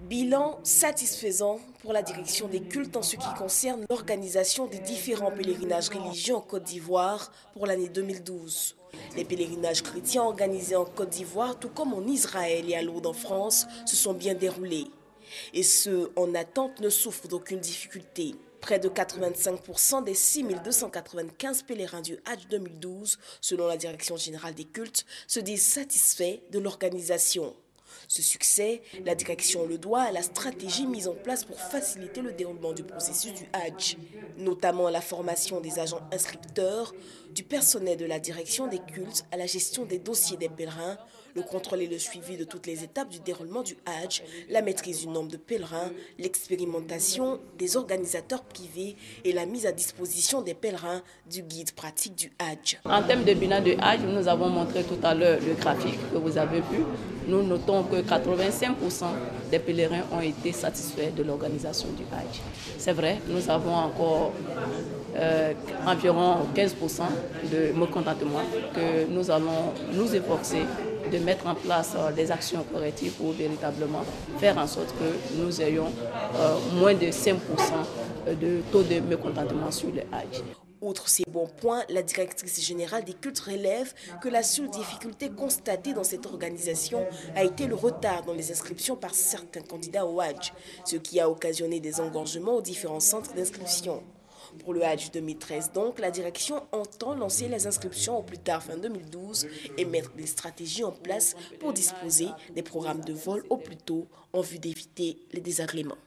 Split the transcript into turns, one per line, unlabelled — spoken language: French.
Bilan satisfaisant pour la direction des cultes en ce qui concerne l'organisation des différents pèlerinages religieux en Côte d'Ivoire pour l'année 2012. Les pèlerinages chrétiens organisés en Côte d'Ivoire, tout comme en Israël et à Lourdes en France, se sont bien déroulés. Et ceux en attente ne souffrent d'aucune difficulté. Près de 85% des 6295 pèlerins du Hadj 2012, selon la Direction générale des cultes, se disent satisfaits de l'organisation. Ce succès, la direction le doit à la stratégie mise en place pour faciliter le déroulement du processus du Hadj, notamment la formation des agents inscripteurs, du personnel de la direction des cultes à la gestion des dossiers des pèlerins, le contrôle et le suivi de toutes les étapes du déroulement du Hadj, la maîtrise du nombre de pèlerins, l'expérimentation des organisateurs privés et la mise à disposition des pèlerins du guide pratique du Hadj.
En termes de bilan de Hadj, nous avons montré tout à l'heure le graphique que vous avez vu. Nous notons que 85% des pèlerins ont été satisfaits de l'organisation du Hadj. C'est vrai, nous avons encore environ 15% de mécontentement que nous allons nous efforcer de mettre en place des actions correctives pour véritablement faire en sorte que nous ayons moins de 5% de taux de mécontentement sur le Hadj.
Outre ces bons points, la directrice générale des cultes relève que la seule difficulté constatée dans cette organisation a été le retard dans les inscriptions par certains candidats au Hadj, ce qui a occasionné des engorgements aux différents centres d'inscription. Pour le Hadj 2013 donc, la direction entend lancer les inscriptions au plus tard fin 2012 et mettre des stratégies en place pour disposer des programmes de vol au plus tôt en vue d'éviter les désagréments.